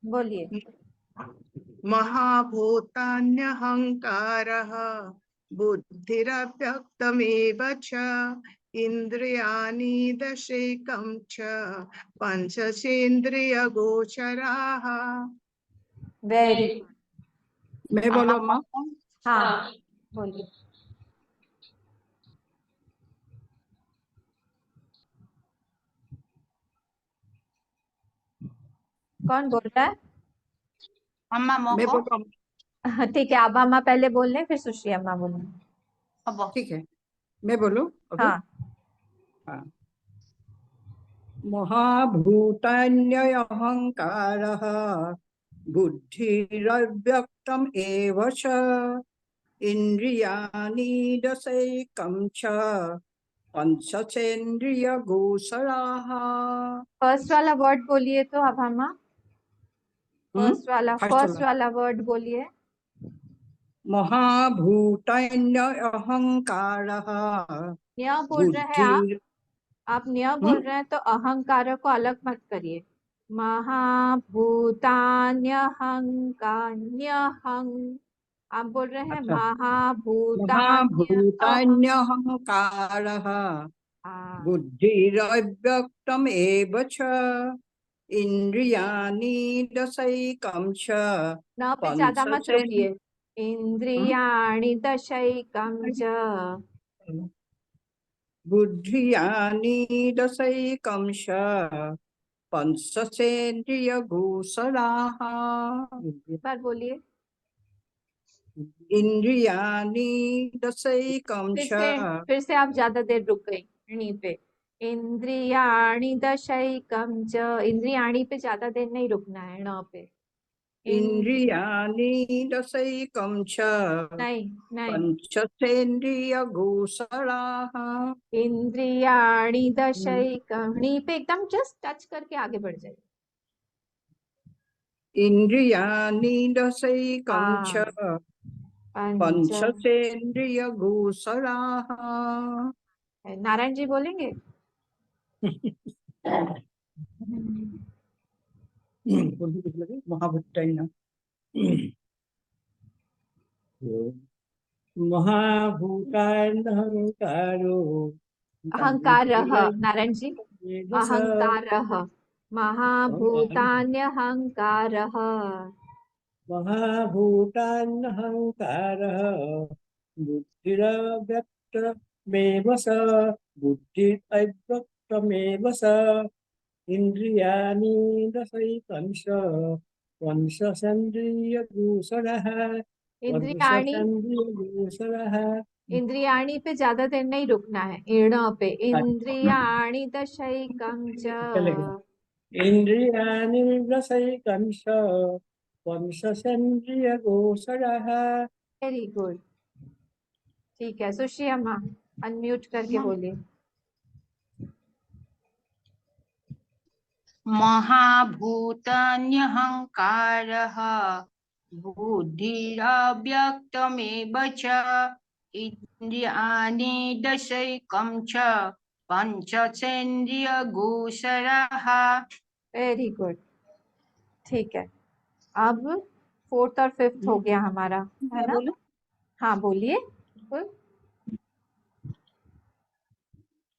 बोलिए। महाभूतान्यहंकारः बुद्धिरव्यक्तमेव च इंद्रियाणि दशैकं च पंचचेन्द्रियगोचराः। वेरी। मैं बोलो माँ? हाँ बोलिए। कौन बोल रहा है? अम्मा मैं मोको बोलो? ठीक है, अब अम्मा पहले बोल रहे, फिर सुश्री अम्मा बोलें। अब ठीक है, मैं बोलूं अभी? हाँ। हाँ। महाभूतान्यहंकारः बुद्धिरव्यक्तम् एव च इंद्रियाणि दशैकं च पंचचेन्द्रियगोचराः। फर्स्ट वाला वर्ड बोलिए तो अब अम्मा। फर्स्ट फर्स्ट वाला वर्ड बोलिए। महाभूतान्यहंकारः न्य बोल रहे हैं बुद्धि। आप न्य बोल रहे हैं तो अहंकार को अलग मत करिए। महाभूतान्यहंकान्यहं, आप बोल रहे हैं अच्छा, महाभूतान्य महाभूतान्यहंकारः बुद्धिरव्यक्तम् एव च इंद्रियाणि दशैकं च न पे ज्यादा मत रुकिए। पंचचेन्द्रिय इंद्रियाणि दशैकं च। बुद्धियानि दशैकं च पंचचेन्द्रियगोचराः। बार बोलिए। इंद्रियाणि दशैकं च। फिर से आप ज्यादा देर रुक गई णी पे। इंद्रियाणि दशैकं च, इंद्रियाणि पे ज्यादा देर नहीं रुकना है ण पे। इंद्रियाणि दशैकं च नहीं नहीं, पंचचेन्द्रियगोचराः। इंद्रियाणि दशैकं, णी पे एकदम जस्ट टच करके आगे बढ़ जाइए। इंद्रियाणि दशैकं च पंच। पंचचेन्द्रियगोचराः। नारायण जी बोलेंगे? महाभूतान्य महाभूतान्यहंकारो अहंकार, नारायण जी अहंकार, महाभूतान्यहंकारः। महाभूतान्यहंकारः बुद्धिरव्यक्तमेव स बुद्धिरव्यक्तमेव स इंद्रियाणि दशैकं च पंचचेन्द्रियगोचरः इंद्रियाणि, पंचचेन्द्रियगोचरः। इंद्रियाणि पे ज्यादा देर नहीं रुकना है। इण पे इंद्रियाणि दशैकं च। इंद्रियाणि दशैकं च पंचचेन्द्रियगोचरः। Very good. ठीक है, सुश्री अम्मा अनम्यूट करके बोलिए। महाभूतान्यहंकारः बुद्धिरव्यक्तमेव च इंद्रियाणि दशैकं च पंचचेन्द्रियगोचराः। Very good. ठीक है, अब फोर्थ और फिफ्थ हो गया हमारा, है ना? हाँ बोलिए।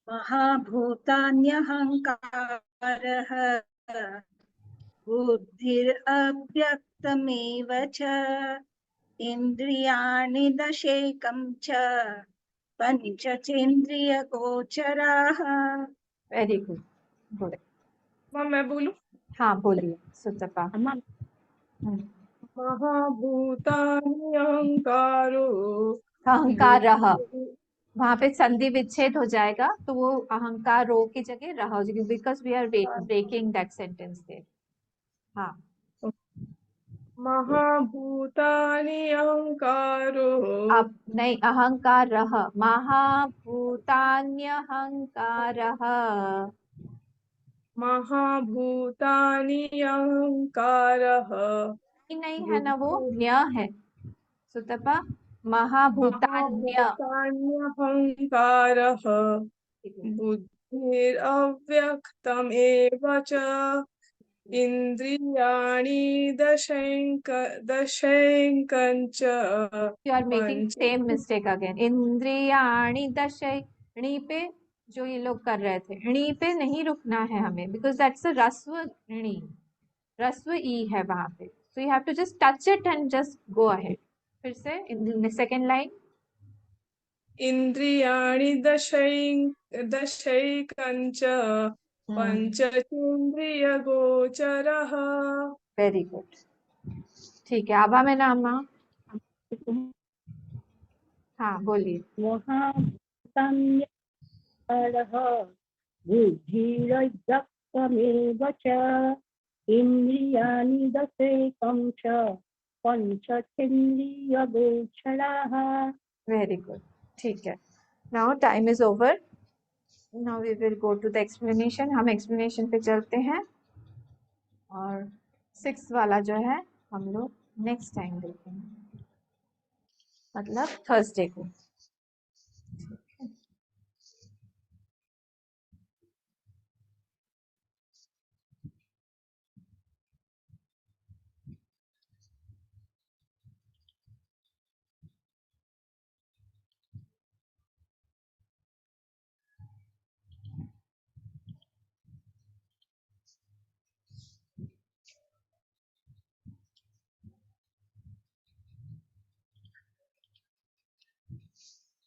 महाभूतान्यहंकारः बुद्धिरव्यक्तमेव च इंद्रियाणि दशैकं च पंचचेन्द्रियगोचराः। Very good, good. मैं बोलूं? हाँ बोलिए सुतपा। महाभूतान्यहंकारो अहंकार रह, वहां पे संधि विच्छेद हो जाएगा तो वो अहंकार रो की जगह रह हो जाएगी, because we are breaking that sentence there. हाँ। महाभूतानि अहंकारो। अब नहीं, अहंकार रह, महाभूतान्यहंकारः। महाभूतानि अहंकारः नहीं है ना, वो न्य है सुतपा। महाभूतान्य, महाभूतान्यहंकारः ठीक है। बुद्धिरव्यक्तमेव च इन्द्रियाणि दशैकञ्च You are making punch same mistake again. इंद्रियाणि Dashain, णी पे जो ये लोग कर रहे थे, णी पे नहीं रुकना है हमें, because that's a रस्व णी, रस्व ई है वहां पे, so you have to just touch it and just go ahead. फिर से सेकेंड लाइन, इन्द्रियाणि दशैकञ्च पञ्चचेन्द्रियगोचरः। Very good. ठीक है, आभा में नाम, हाँ बोलिए। महाभूतान्यहंकारः बुद्धिरव्यक्तमेव च इन्द्रियाणि दशैकं च पञ्चचेन्द्रियगोचराः। वेरी गुड, ठीक है। Now time is over, now we will go to the explanation. हम एक्सप्लेनेशन पे चलते हैं, और 6 वाला जो है हम लोग नेक्स्ट टाइम देखेंगे, मतलब थर्सडे को।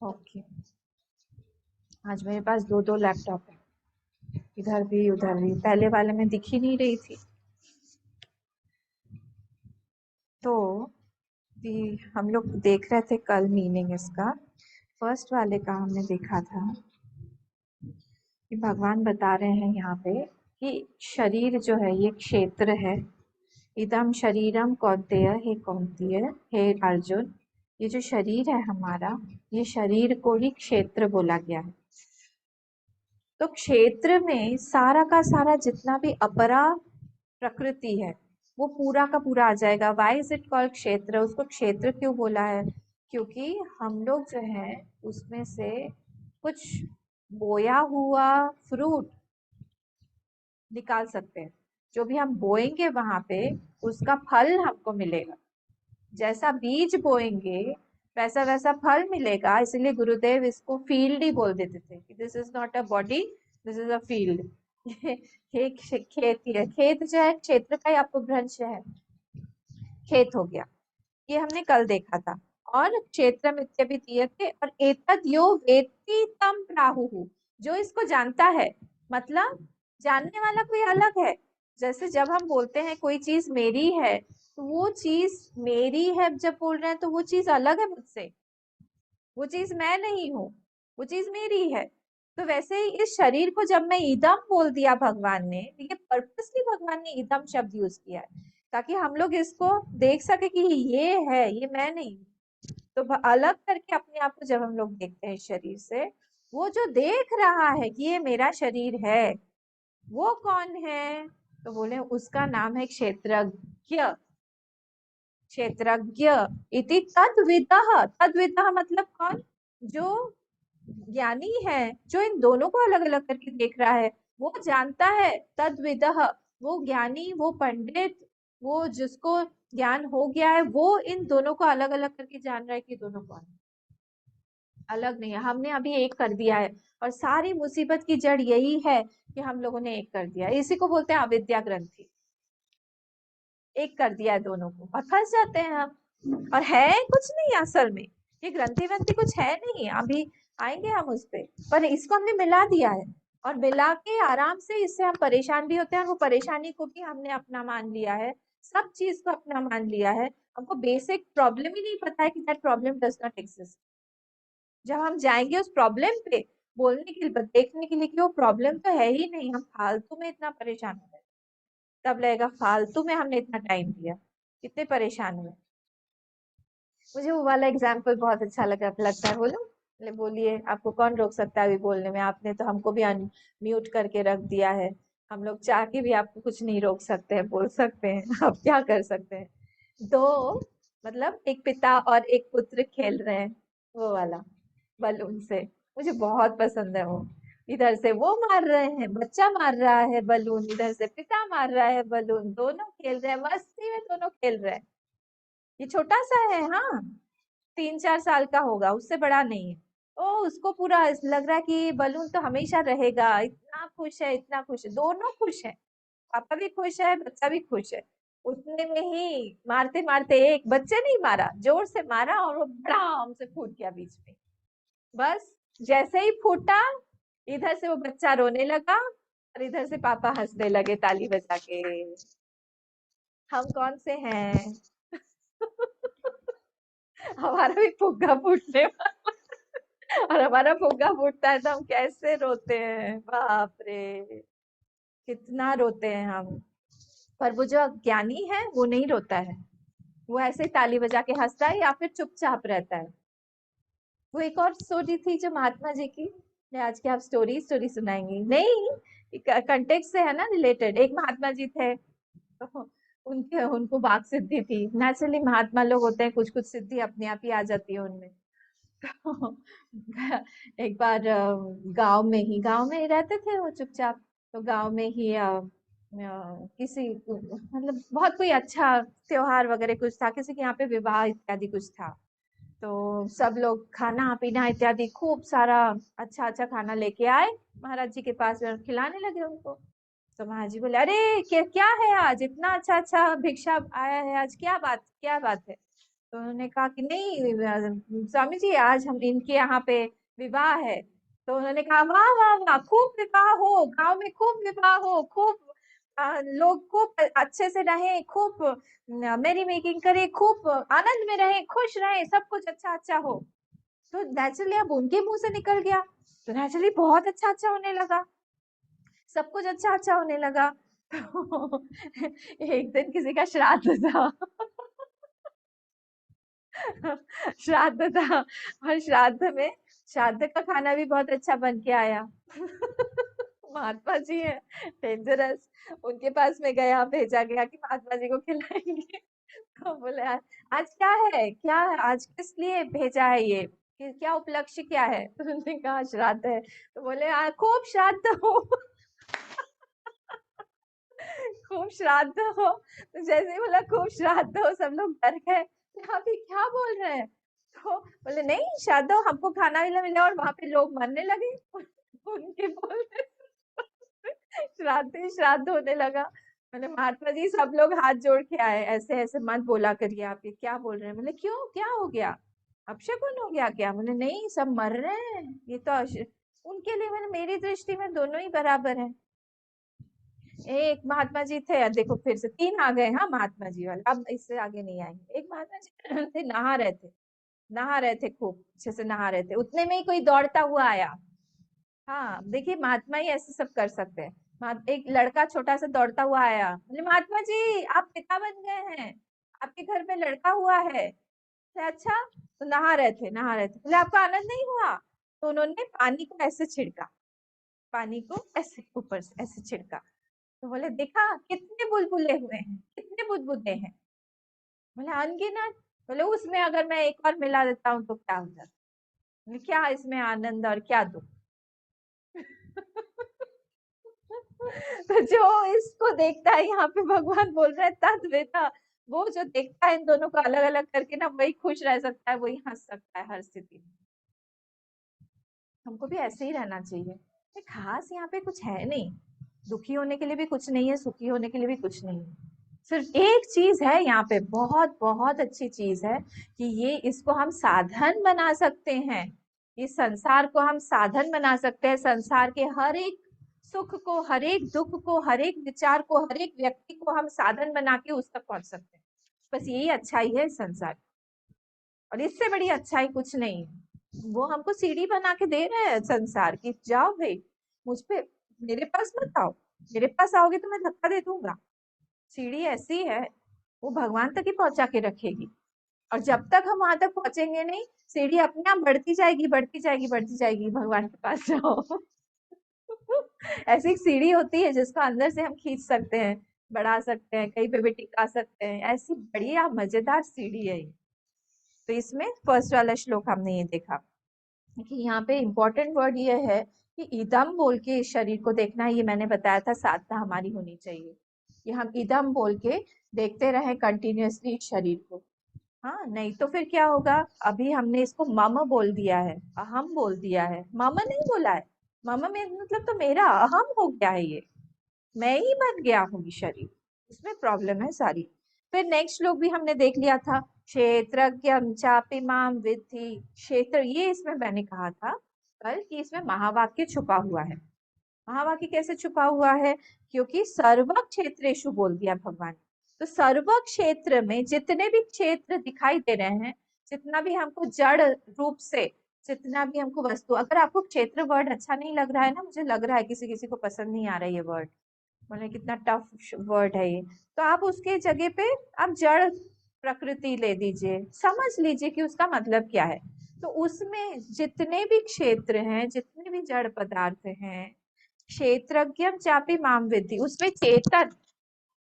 ओके, आज मेरे पास दो लैपटॉप है, इधर भी उधर भी, पहले वाले में दिख ही नहीं रही थी। तो हम लोग देख रहे थे कल मीनिंग इसका, फर्स्ट वाले का हमने देखा था कि भगवान बता रहे हैं यहाँ पे कि शरीर जो है ये क्षेत्र है। इदम शरीरम कौन्तेय, हे कौन्तेय, हे अर्जुन, ये जो शरीर है हमारा, ये शरीर को ही क्षेत्र बोला गया है। तो क्षेत्र में सारा का सारा जितना भी अपरा प्रकृति है वो पूरा का पूरा आ जाएगा। वाई इज इट कॉल्ड क्षेत्र? उसको क्षेत्र क्यों बोला है? क्योंकि हम लोग जो है उसमें से कुछ बोया हुआ फ्रूट निकाल सकते हैं। जो भी हम बोएंगे वहां पे उसका फल हमको मिलेगा। जैसा बीज बोएंगे वैसा वैसा फल मिलेगा। इसलिए गुरुदेव इसको फील्ड ही बोल देते थे कि this is not a body, this is a field. ये खेत ही है। खेत जो है क्षेत्र का ही आपको भ्रंश है, खेत हो गया। ये हमने कल देखा था। और क्षेत्र थे और एतद यो वेत्ति तम प्राहुः, जो इसको जानता है, मतलब जानने वाला कोई अलग है। जैसे जब हम बोलते हैं कोई चीज मेरी है, तो वो चीज मेरी है जब बोल रहे हैं तो वो चीज अलग है मुझसे, वो चीज मैं नहीं हूँ, वो चीज मेरी है। तो वैसे ही इस शरीर को जब मैं इदम बोल दिया भगवान ने, ये पर्पसली भगवान ने इदम शब्द यूज किया है ताकि हम लोग इसको देख सके कि ये है, ये मैं नहीं। तो अलग करके अपने आप को जब हम लोग देखते हैं शरीर से, वो जो देख रहा है कि ये मेरा शरीर है, वो कौन है? तो बोले उसका नाम है क्षेत्रज्ञ। क्षेत्रज्ञ इति तद्विदः। तद्विदः मतलब कौन? जो ज्ञानी है, जो इन दोनों को अलग अलग करके देख रहा है, वो जानता है। तद्विदः, वो ज्ञानी, वो पंडित, वो जिसको ज्ञान हो गया है, वो इन दोनों को अलग अलग करके जान रहा है कि दोनों कौन है, अलग नहीं है। हमने अभी एक कर दिया है, और सारी मुसीबत की जड़ यही है कि हम लोगों ने एक कर दिया। इसी को बोलते हैं अविद्या ग्रंथि। एक कर दिया है दोनों को और फंस जाते हैं हम। और है कुछ नहीं असल में, ये ग्रंथि वंथि कुछ है नहीं। अभी आएंगे हम उस पर इसको हमने मिला दिया है, और मिला के आराम से इससे हम परेशान भी होते हैं, और वो परेशानी को भी हमने अपना मान लिया है, सब चीज को अपना मान लिया है। हमको बेसिक प्रॉब्लम ही नहीं पता है कि that problem does not exist. जब हम जाएंगे उस प्रॉब्लम पे बोलने के लिए, देखने के लिए कि वो प्रॉब्लम तो है ही नहीं, हम फालतू में इतना परेशान हो रहे, तब लगेगा फालतू में हमने इतना टाइम दिया, कितने परेशान हुए। मुझे वो वाला एग्जाम्पल बहुत अच्छा लगता है। बोलो, बोलिए, आपको कौन रोक सकता है अभी बोलने में? आपने तो हमको भी अनम्यूट करके रख दिया है। हम लोग चाह के भी आपको कुछ नहीं रोक सकते हैं, बोल सकते हैं। आप क्या कर सकते हैं? दो, मतलब एक पिता और एक पुत्र खेल रहे हैं, वो वाला बलून से। मुझे बहुत पसंद है वो। इधर से वो मार रहे हैं, बच्चा मार रहा है बलून, इधर से पिता मार रहा है बलून, दोनों खेल रहे हैं, मस्ती में दोनों खेल रहे हैं। ये छोटा सा है, हाँ 3-4 साल का होगा, उससे बड़ा नहीं है। ओ उसको पूरा लग रहा है कि बलून तो हमेशा रहेगा, इतना खुश है, इतना खुश है, दोनों खुश है, पापा भी खुश है, बच्चा भी खुश है। उतने में ही मारते मारते एक बच्चे नहीं मारा, जोर से मारा और वो बड़ाम से फूट गया बीच में। बस जैसे ही फूटा, इधर से वो बच्चा रोने लगा और इधर से पापा हंसने लगे ताली बजा के। हम कौन से हैं? हमारा भी फुग्गा फूटने वाला और हमारा फुग्गा फूटता है तो हम कैसे रोते हैं, बाप रे कितना रोते हैं हम। पर वो जो ज्ञानी है वो नहीं रोता है, वो ऐसे ताली बजा के हंसता है या फिर चुपचाप रहता है। वो एक और स्टोरी थी जो महात्मा जी की, आज की आप स्टोरी सुनाएंगी? नहीं, कंटेक्स्ट से है ना रिलेटेड। एक महात्मा जी थे, तो उनको वाक सिद्धि थी। नेचुरली महात्मा लोग होते हैं, कुछ कुछ सिद्धि अपने आप ही आ जाती है उनमें। तो एक बार गांव में ही रहते थे वो चुपचाप। तो गांव में ही किसी मतलब बहुत कोई अच्छा त्योहार वगैरह कुछ था, किसी के यहाँ पे विवाह इत्यादि कुछ था। तो सब लोग खाना पीना इत्यादि खूब सारा अच्छा अच्छा खाना लेके आए महाराज जी के पास और खिलाने लगे उनको। तो महाराज जी बोले, अरे क्या है आज, इतना अच्छा अच्छा भिक्षा आया है, आज क्या बात है? तो उन्होंने कहा कि नहीं स्वामी जी, आज हम इनके यहाँ पे विवाह है। तो उन्होंने कहा, वाह वाह वाह, खूब विवाह हो, गांव में खूब विवाह हो, खूब लोग खूब अच्छे से रहें, खूब मेरी मेकिंग करे, खूब आनंद में रहें, खुश रहें, सब कुछ अच्छा अच्छा हो। तो नेचुरली अब उनके मुंह से निकल गया, तो नेचुरली बहुत अच्छा अच्छा होने लगा, सब कुछ अच्छा अच्छा होने लगा। तो एक दिन किसी का श्राद्ध था श्राद्ध था, और श्राद्ध का खाना भी बहुत अच्छा बन के आया। महात्मा जी है डेंजरस, उनके पास में गया, भेजा गया कि महात्मा जी को खिलाएंगे। तो बोले, आज क्या है, आज किस लिए भेजा है ये, क्या उपलक्ष्य क्या है? तो उन्होंने कहा श्राद्ध है। तो बोले, खूब श्राद्ध हो खूब श्राद्ध हो। तो जैसे ही बोला खूब श्राद्ध हो, सब लोग डर गए, यहाँ पे क्या बोल रहे हैं? तो बोले, नहीं श्राद्ध हो, हमको खाना मिला, और वहां पे लोग मरने लगे उनके बोलने श्राद्ध ही श्राद्ध होने लगा। मैंने, महात्मा जी सब लोग हाथ जोड़ के आए, ऐसे ऐसे मत बोला करिए, आप ये क्या बोल रहे हैं? बोले, क्यों, क्या हो गया, अपशकुन हो गया क्या? बोले, नहीं सब मर रहे हैं, ये तो उनके लिए मैंने, मेरी दृष्टि में दोनों ही बराबर है। एक महात्मा जी थे, देखो फिर से 3 आ गए, हाँ महात्मा जी वाले, अब इससे आगे नहीं आएंगे। एक महात्मा जी थे, नहा रहे थे, खूब अच्छे से नहा रहे थे, उतने में ही कोई दौड़ता हुआ आया। हाँ देखिए, महात्मा ही ऐसे सब कर सकते हैं। एक लड़का छोटा सा दौड़ता हुआ आया, बोले, महात्मा जी आप पिता बन गए हैं, आपके घर में लड़का हुआ है। बोले, अच्छा। तो नहा रहे थे, बोले, आपको आनंद नहीं हुआ? तो उन्होंने पानी को ऐसे छिड़का, पानी को ऐसे ऊपर से ऐसे छिड़का। तो बोले, देखा कितने बुलबुले हुए हैं, कितने बुदबुदे हैं? बोले, अनगिनत। बोले, उसमें अगर मैं एक और मिला देता हूँ तो क्या हो जाता? बोले, क्या इसमें आनंद और क्या दुख? तो जो इसको देखता है, यहाँ पे भगवान बोल रहे हैं तद्विता, वो जो देखता है इन दोनों को अलग अलग करके ना, वही खुश रह सकता है, वही हंस सकता है हर स्थिति में। हमको भी ऐसे ही रहना चाहिए। खास यहाँ पे कुछ है नहीं, दुखी होने के लिए भी कुछ नहीं है, सुखी होने के लिए भी कुछ नहीं है। सिर्फ एक चीज है यहाँ पे, बहुत बहुत अच्छी चीज है कि ये इसको हम साधन बना सकते हैं, इस संसार को हम साधन बना सकते हैं। संसार के हर एक सुख को, हर एक दुख को, हर एक विचार को, हर एक व्यक्ति को हम साधन बना के उस तक पहुंच सकते हैं। बस यही अच्छाई है संसार, और इससे बड़ी अच्छाई कुछ नहीं है। वो हमको सीढ़ी बना के दे रहे हैं संसार की, जाओ भाई मुझ पे, मेरे पास मत आओ, मेरे पास आओगे तो मैं धक्का दे दूंगा। सीढ़ी ऐसी है, वो भगवान तक ही पहुंचा के रखेगी, और जब तक हम वहां तक पहुंचेंगे नहीं, सीढ़ी अपने आप बढ़ती जाएगी, बढ़ती जाएगी, बढ़ती जाएगी, भगवान के पास जाओ। ऐसी एक सीढ़ी होती है जिसको अंदर से हम खींच सकते हैं, बढ़ा सकते हैं, कहीं पे भी टिका सकते हैं, ऐसी बढ़िया मजेदार सीढ़ी है ये। तो इसमें फर्स्ट वाला श्लोक हमने ये देखा कि यहाँ पे इम्पोर्टेंट वर्ड ये है कि इदम बोल के इस शरीर को देखना है, ये मैंने बताया था साधना हमारी होनी चाहिए कि हम इदम बोल के देखते रहे कंटिन्यूअसली इस शरीर को। हाँ, नहीं तो फिर क्या होगा, अभी हमने इसको मम बोल दिया है, अहम बोल दिया है, मम नहीं बोला है। मम में मतलब तो मेरा अहम हो गया है, ये मैं ही बन गया हूँ ये शरीर, इसमें प्रॉब्लम है सारी। फिर नेक्स्ट श्लोक भी हमने देख लिया था, क्षेत्रज्ञं चापि मां विद्धि। क्षेत्र, ये इसमें मैंने कहा था कल कि इसमें महावाक्य छुपा हुआ है। महावाक्य कैसे छुपा हुआ है, क्योंकि सर्व क्षेत्रेषु बोल दिया भगवान। तो सर्व क्षेत्र में जितने भी क्षेत्र दिखाई दे रहे हैं, जितना भी हमको जड़ रूप से, जितना भी हमको वस्तु, अगर आपको क्षेत्र वर्ड अच्छा नहीं लग रहा है ना, मुझे लग रहा है किसी किसी को पसंद नहीं आ रहा है ये वर्ड, मतलब कितना टफ वर्ड है ये, तो आप उसके जगह पे आप जड़ प्रकृति ले दीजिए, समझ लीजिए कि उसका मतलब क्या है। तो उसमें जितने भी क्षेत्र हैं, जितने भी जड़ पदार्थ हैं, क्षेत्रज्ञं चापि माम विद्धि, उसमें चेतन,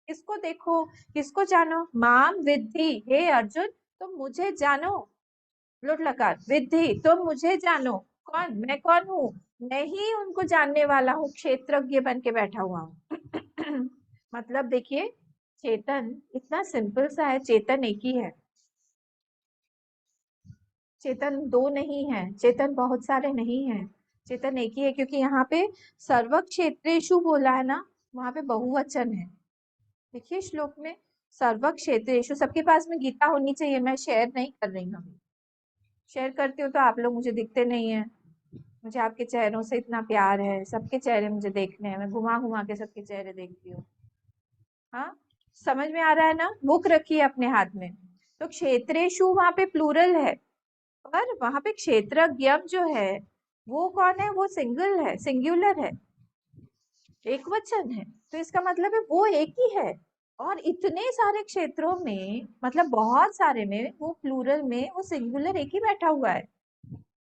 किसको देखो, किसको जानो, माम विद्धि, हे अर्जुन तुम मुझे जानो, लोट लकार, विद्धि तुम मुझे जानो, कौन, मैं कौन हूँ, मैं ही उनको जानने वाला हूँ, क्षेत्रज्ञ बन के बैठा हुआ हूँ। मतलब देखिए, चेतन इतना सिंपल सा है, चेतन एक ही है, चेतन दो नहीं है, चेतन बहुत सारे नहीं है, चेतन एक ही है, क्योंकि यहाँ पे सर्व क्षेत्रेषु बोला है ना, वहां पे बहुवचन है। देखिए श्लोक में सर्व क्षेत्रेषु, सबके पास में गीता होनी चाहिए, मैं शेयर नहीं कर रही हूँ, शेयर करती हूँ तो आप लोग मुझे दिखते नहीं है, मुझे आपके चेहरों से इतना प्यार है, सबके चेहरे मुझे देखने हैं, मैं घुमा घुमा के सबके चेहरे देखती हूँ। हाँ, समझ में आ रहा है ना, बुक रखी है अपने हाथ में। तो क्षेत्रेषु वहां पे प्लूरल है, पर वहां पे क्षेत्रज्ञम जो है वो कौन है, वो सिंगल है, सिंगुलर है, एक वचन है। तो इसका मतलब है वो एक ही है, और इतने सारे क्षेत्रों में, मतलब बहुत सारे में, वो प्लूरल में वो सिंगुलर एक ही बैठा हुआ है।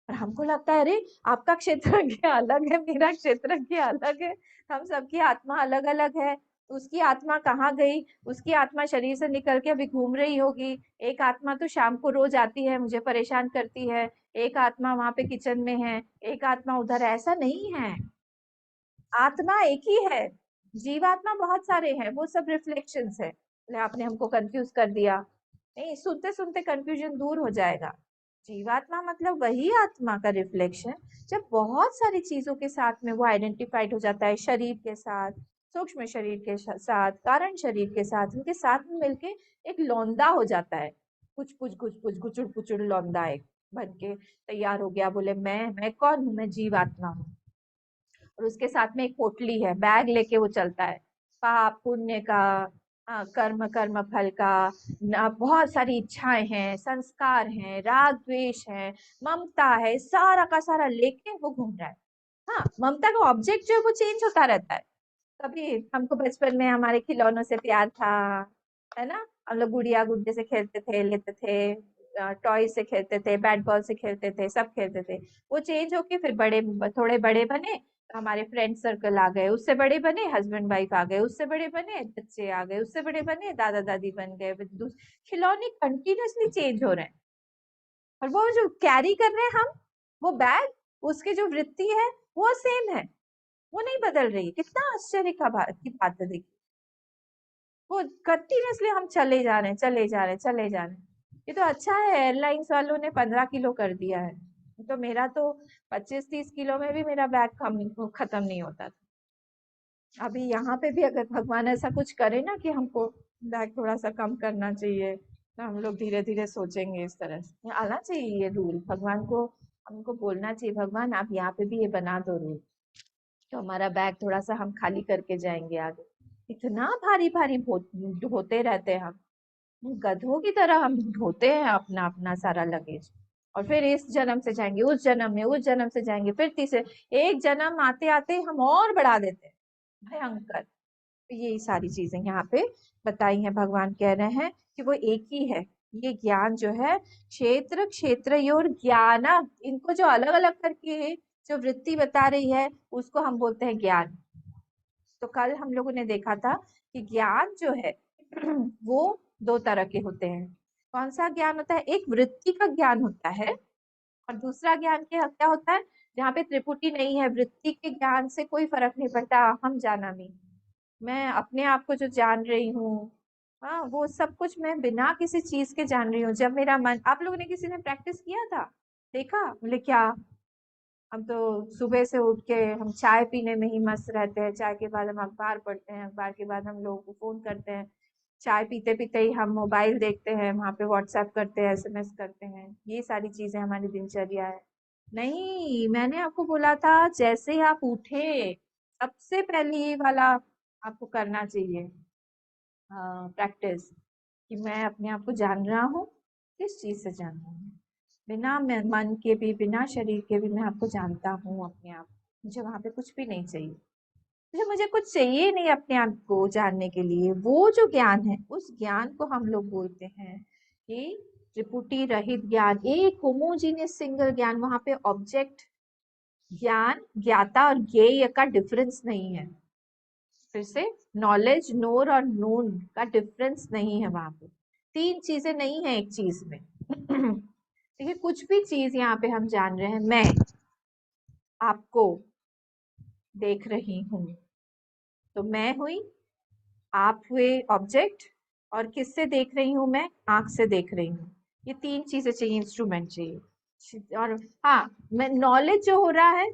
और हमको लगता है अरे आपका क्षेत्रज्ञ अलग है, मेरा क्षेत्रज्ञ अलग है, हम सबकी आत्मा अलग अलग है। उसकी आत्मा कहाँ गई, उसकी आत्मा शरीर से निकल के अभी घूम रही होगी, एक आत्मा तो शाम को रोज आती है, मुझे परेशान करती है, एक आत्मा वहां पे किचन में है, एक आत्मा उधर है, ऐसा नहीं है, आत्मा एक ही है। जीवात्मा बहुत सारे हैं, वो सब रिफ्लेक्शंस है। आपने हमको कंफ्यूज कर दिया, नहीं, सुनते सुनते कंफ्यूजन दूर हो जाएगा। जीवात्मा मतलब वही आत्मा का रिफ्लेक्शन, जब बहुत सारी चीजों के साथ में वो आइडेंटिफाइड हो जाता है, शरीर के साथ, सूक्ष्म शरीर के साथ, कारण शरीर के साथ, उनके साथ में मिलके एक लौंदा हो जाता है, कुछ कुछ कुछ कुछ गुचुड़ पुचुड़ लौंदा एक बन के तैयार हो गया, बोले मैं कौन हूँ, मैं जीवात्मा हूँ। और उसके साथ में एक पोटली है, बैग लेके वो चलता है, पाप पुण्य का, कर्म कर्म फल का, बहुत सारी इच्छाएं हैं, संस्कार हैं, राग द्वेष है, ममता है, सारा का सारा लेके वो घूम रहा है। हाँ, ममता का ऑब्जेक्ट जो है वो चेंज होता रहता है। कभी हमको बचपन में हमारे खिलौनों से प्यार था, है ना, हम लोग गुड़िया गुड्डे से खेलते थे, लेते थे, टॉय से खेलते थे, बैट बॉल से खेलते थे, सब खेलते थे। वो चेंज होके फिर बड़े, थोड़े बड़े बने, हमारे फ्रेंड सर्कल आ गए, उससे बड़े बने हस्बैंड वाइफ आ गए, उससे बड़े बने बच्चे आ गए, उससे बड़े बने दादा दादी बन गए, खिलौने कंटिन्यूअसली चेंज हो रहे हैं। और वो जो कैरी कर रहे हैं हम, वो बैग, उसकी जो वृत्ति है वो सेम है, वो नहीं बदल रही। कितना आश्चर्य की बात है, देखिए, वो कंटिन्यूअसली हम चले जा रहे हैं, चले जा रहे हैं, चले जा रहे हैं। ये तो अच्छा है एयरलाइंस वालों ने 15 किलो कर दिया है, तो मेरा तो 25-30 किलो में भी मेरा बैग खत्म नहीं होता था। अभी यहाँ पे भी अगर भगवान ऐसा कुछ करे ना कि हमको बैग थोड़ा सा कम करना चाहिए, तो हम लोग धीरे धीरे सोचेंगे इस तरह से। आना चाहिए ये रूल, भगवान को हमको बोलना चाहिए, भगवान आप यहाँ पे भी ये बना दो रूल, तो हमारा बैग थोड़ा सा हम खाली करके जाएंगे आगे। इतना भारी भारी ढोते रहते हैं हम, गधों की तरह हम ढोते हैं अपना अपना सारा लगेज, और फिर इस जन्म से जाएंगे उस जन्म में, उस जन्म से जाएंगे फिर तीसरे, एक जन्म आते आते हम और बढ़ा देते हैं, भयंकर। तो ये सारी चीजें यहाँ पे बताई हैं, भगवान कह रहे हैं कि वो एक ही है। ये ज्ञान जो है, क्षेत्र क्षेत्रयोर ज्ञान, इनको जो अलग अलग करके जो वृत्ति बता रही है उसको हम बोलते हैं ज्ञान। तो कल हम लोगों ने देखा था कि ज्ञान जो है वो दो तरह के होते हैं। कौन सा ज्ञान होता है, एक वृत्ति का ज्ञान होता है, और दूसरा ज्ञान क्या होता है, जहाँ पे त्रिपुटी नहीं है, वृत्ति के ज्ञान से कोई फर्क नहीं पड़ता। हम जानामि, मैं अपने आप को जो जान रही हूँ, हाँ, वो सब कुछ मैं बिना किसी चीज के जान रही हूँ। जब मेरा मन, आप लोगों ने किसी ने प्रैक्टिस किया था, देखा? बोले क्या, हम तो सुबह से उठ के हम चाय पीने में ही मस्त रहते हैं, चाय के बाद हम अखबार पढ़ते हैं, अखबार के बाद हम लोगों को फोन करते हैं, चाय पीते पीते ही हम मोबाइल देखते हैं, वहां पे व्हाट्सएप करते हैं, एसएमएस करते हैं, ये सारी चीजें हमारी दिनचर्या है। नहीं, मैंने आपको बोला था जैसे ही आप उठे सबसे पहले ये वाला आपको करना चाहिए प्रैक्टिस, कि मैं अपने आप को जान रहा हूँ। किस चीज से जान रहा हूँ? बिना मन के भी, बिना शरीर के भी मैं आपको जानता हूँ अपने आप। मुझे वहां पे कुछ भी नहीं चाहिए, मुझे कुछ चाहिए नहीं अपने आप को जानने के लिए। वो जो ज्ञान है, उस ज्ञान को हम लोग बोलते हैं कि त्रिपुटी रहित ज्ञान, एक होमोजीनियस सिंगल ज्ञान। वहां पे ऑब्जेक्ट, ज्ञान, ज्ञाता और ज्ञेय का डिफरेंस नहीं है। फिर से, नॉलेज, नोर और नोन का डिफरेंस नहीं है वहां पे। तीन चीजें नहीं है एक चीज में। देखिए, कुछ भी चीज यहाँ पे हम जान रहे हैं, मैं आपको देख रही हूँ, तो मैं हुई, आप हुए ऑब्जेक्ट, और किससे देख रही हूँ मैं? आंख से देख रही हूँ। ये तीन चीजें चाहिए, इंस्ट्रूमेंट चाहिए। और हाँ, मैं नॉलेज जो हो रहा है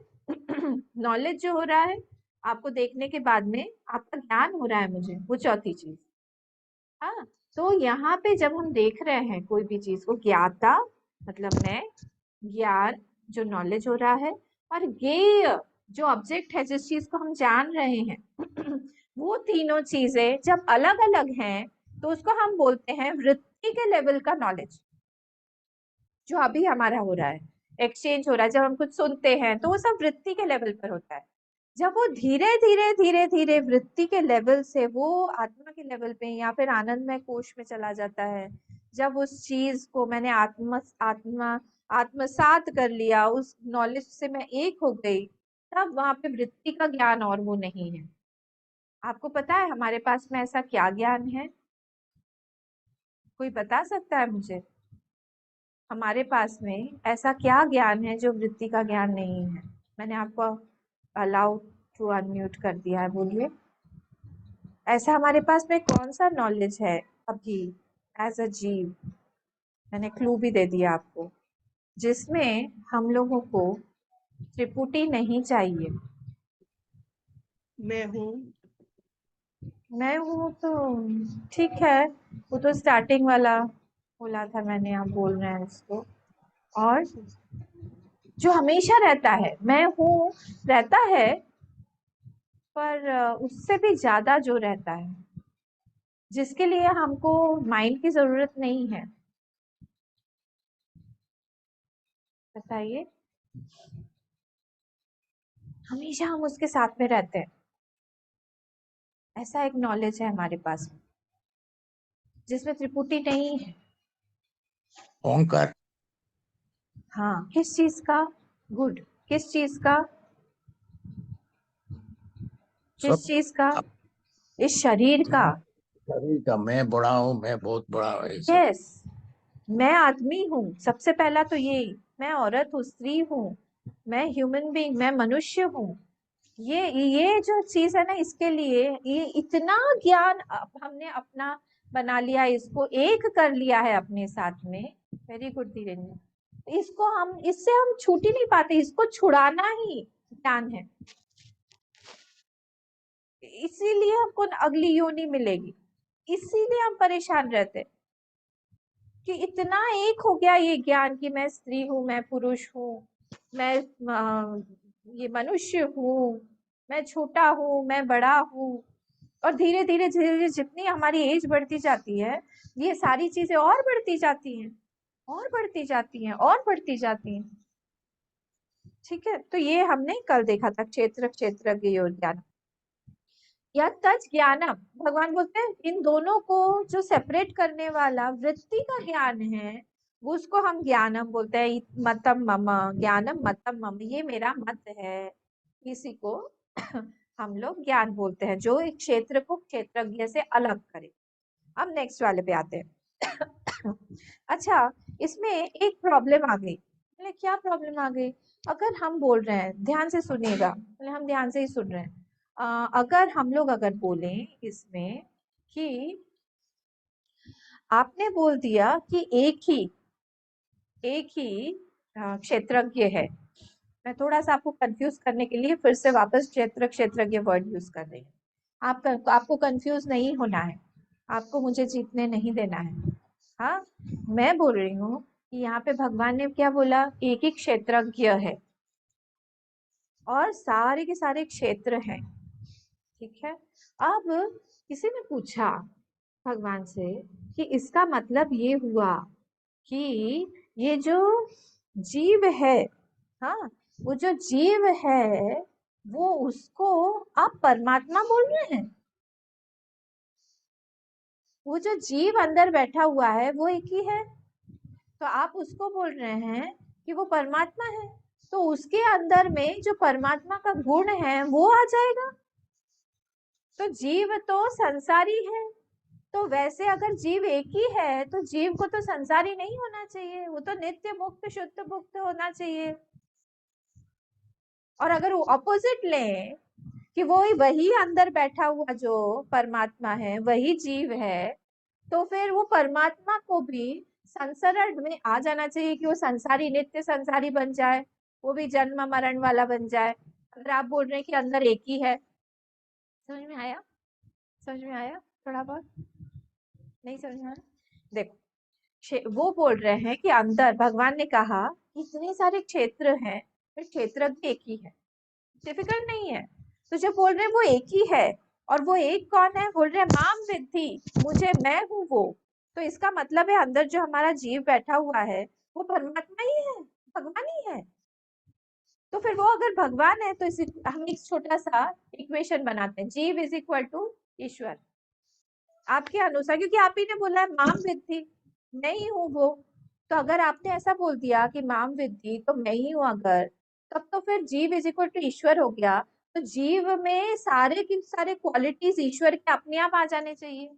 नॉलेज जो हो रहा है आपको देखने के बाद में, आपका ज्ञान हो रहा है मुझे, वो चौथी चीज। हाँ, तो यहाँ पे जब हम देख रहे हैं कोई भी चीज को, ज्ञाता मतलब मैं, ज्ञान जो नॉलेज हो रहा है, और ज्ञेय जो ऑब्जेक्ट है, जिस चीज को हम जान रहे हैं वो तीनों चीजें जब अलग अलग हैं तो उसको हम बोलते हैं वृत्ति के लेवल का नॉलेज। जो अभी हमारा हो रहा है, एक्सचेंज हो रहा है, जब हम कुछ सुनते हैं तो वो सब वृत्ति के लेवल पर होता है। जब वो धीरे धीरे धीरे धीरे वृत्ति के लेवल से वो आत्मा के लेवल पे या फिर आनंदमय कोश में चला जाता है, जब उस चीज को मैंने आत्मसात कर लिया, उस नॉलेज से मैं एक हो गई, तब वहां पे वृत्ति का ज्ञान और वो नहीं है। आपको पता है हमारे पास में ऐसा क्या ज्ञान है? कोई बता सकता है मुझे? हमारे पास में ऐसा क्या ज्ञान है जो वृत्ति का ज्ञान नहीं है? मैंने आपको अलाउ टू अनम्यूट कर दिया है, बोलिए। ऐसा हमारे पास में कौन सा नॉलेज है अभी एज अ जीव? मैंने क्लू भी दे दिया आपको, जिसमें हम लोगों को त्रिपुटी नहीं चाहिए। मैं हूँ। मैं हूँ तो ठीक है, वो तो स्टार्टिंग वाला बोला था मैंने, आप बोल रहे हैं उसको। और जो हमेशा रहता है, मैं हूँ रहता है, पर उससे भी ज्यादा जो रहता है, जिसके लिए हमको माइंड की जरूरत नहीं है। बताइए, हमेशा हम उसके साथ में रहते हैं। ऐसा एक नॉलेज है हमारे पास में जिसमें त्रिपुटी नहीं है। ओंकार। हाँ, किस चीज का? गुड, किस चीज का? किस सब चीज का? इस शरीर का। शरीर का, मैं बड़ा हूँ, मैं बहुत बड़ा हूँ, ये सब। यस, मैं आदमी हूँ, सबसे पहला तो यही। मैं औरत हूँ, स्त्री हूँ, मैं ह्यूमन बीइंग, मैं मनुष्य हूँ। ये जो चीज है ना, इसके लिए ये इतना ज्ञान हमने अपना बना लिया, इसको एक कर लिया है अपने साथ में। Very good Dhirendra. इसको हम, इससे हम छूट ही नहीं पाते, इसको छुड़ाना ही ज्ञान है। इसीलिए हमको अगली योनि मिलेगी, इसीलिए हम परेशान रहते हैं कि इतना एक हो गया ये ज्ञान कि मैं स्त्री हूँ, मैं पुरुष हूँ, मैं ये मनुष्य हूँ, मैं छोटा हूँ, मैं बड़ा हूँ। और धीरे धीरे धीरे धीरे जितनी हमारी एज बढ़ती जाती है, ये सारी चीजें और बढ़ती जाती हैं, और बढ़ती जाती हैं, और बढ़ती जाती हैं। ठीक है, तो ये हमने कल देखा था, क्षेत्र क्षेत्रज्ञ ज्ञान या तज ज्ञानम। भगवान बोलते हैं इन दोनों को जो सेपरेट करने वाला वृत्ति का ज्ञान है, उसको हम ज्ञानम बोलते हैं। मतम मम, ज्ञानम मतम मम, ये मेरा मत है, इसी को हम लोग ज्ञान बोलते हैं, जो एक क्षेत्र को क्षेत्रज्ञ से अलग करे। अब नेक्स्ट वाले पे आते हैं। अच्छा, इसमें एक प्रॉब्लम आ गई। क्या प्रॉब्लम आ गई? अगर हम बोल रहे हैं, ध्यान से सुनिएगा, हम ध्यान से ही सुन रहे हैं। अगर हम लोग अगर बोलें इसमें कि आपने बोल दिया कि एक ही क्षेत्रज्ञ है, मैं थोड़ा सा आपको कंफ्यूज करने के लिए फिर से वापस क्षेत्रज्ञ वर्ड यूज कर रही हूँ। आपको कंफ्यूज नहीं होना है, आपको मुझे जीतने नहीं देना है। हाँ, मैं बोल रही हूँ कि यहाँ पे भगवान ने क्या बोला, एक ही क्षेत्रज्ञ है और सारे के सारे क्षेत्र हैं। ठीक है, अब किसी ने पूछा भगवान से कि इसका मतलब ये हुआ कि ये जो जीव है, हाँ, वो जो जीव है वो उसको आप परमात्मा बोल रहे हैं? वो जो जीव अंदर बैठा हुआ है वो एक ही है, तो आप उसको बोल रहे हैं कि वो परमात्मा है, तो उसके अंदर में जो परमात्मा का गुण है वो आ जाएगा। तो जीव तो संसारी है, तो वैसे अगर जीव एक ही है तो जीव को तो संसारी नहीं होना चाहिए, वो तो नित्य मुक्त शुद्ध मुक्त होना चाहिए। और अगर वो ऑपोजिट लें कि वो वही अंदर बैठा हुआ जो परमात्मा है वही जीव है, तो फिर वो परमात्मा को भी संसार में आ जाना चाहिए कि वो संसारी नित्य संसारी बन जाए, वो भी जन्म मरण वाला बन जाए। अगर आप बोल रहे हैं कि अंदर एक ही है, समझ में आया? समझ में आया? थोड़ा बहुत नहीं समझ में आया? देखो, वो बोल रहे हैं कि अंदर भगवान ने कहा इतने सारे क्षेत्र हैं, फिर क्षेत्र भी एक ही है, डिफिकल्ट नहीं है। तो जब बोल रहे हैं वो एक ही है, और वो एक कौन है, बोल रहे हैं माम विद्धि, मुझे, मैं हूँ वो, तो इसका मतलब है अंदर जो हमारा जीव बैठा हुआ है वो परमात्मा ही है, भगवान ही है। तो फिर वो अगर भगवान है तो हम एक छोटा सा इक्वेशन बनाते हैं, जीव इज इक्वल टू ईश्वर आपके अनुसार, क्योंकि आप ही ने बोला है माम विद्धि, मैं ही हूँ वो। तो अगर आपने ऐसा बोल दिया कि माम विद्धि तो मैं ही हूँ अगर, तब तो फिर जीव इज इक्वल टू ईश्वर हो गया। तो जीव में सारे की सारे क्वालिटीज ईश्वर के अपने आप आ जाने चाहिए,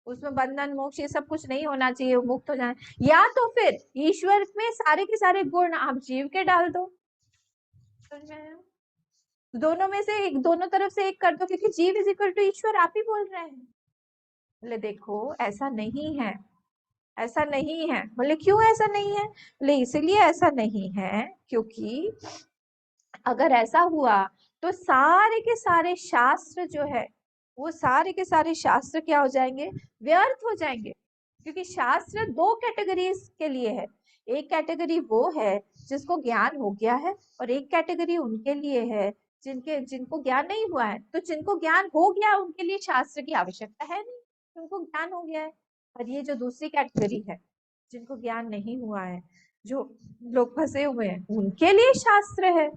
उसमें बंधन मोक्ष ये सब कुछ नहीं होना चाहिए, मुक्त हो जाए। या तो फिर ईश्वर में सारे के सारे गुण आप जीव के डाल दो, समझ में आया? दोनों में से एक, दोनों तरफ से एक कर दो, क्योंकि जीव इज इक्वल टू ईश्वर आप ही बोल रहे हैं। बोले देखो ऐसा नहीं है, ऐसा नहीं है। बोले क्यों ऐसा नहीं है? बोले इसलिए ऐसा नहीं है क्योंकि अगर ऐसा हुआ तो सारे के सारे शास्त्र जो है वो सारे के सारे शास्त्र क्या हो जाएंगे, व्यर्थ हो जाएंगे। क्योंकि शास्त्र दो कैटेगरीज के लिए है, एक कैटेगरी वो है जिसको ज्ञान हो गया है, और एक कैटेगरी उनके लिए है जिनको ज्ञान नहीं हुआ है। तो जिनको ज्ञान हो गया उनके लिए शास्त्र की आवश्यकता है नहीं, उनको ज्ञान हो गया है। और ये जो दूसरी कैटेगरी है जिनको ज्ञान नहीं हुआ है, जो लोग फंसे हुए हैं, उनके लिए शास्त्र है।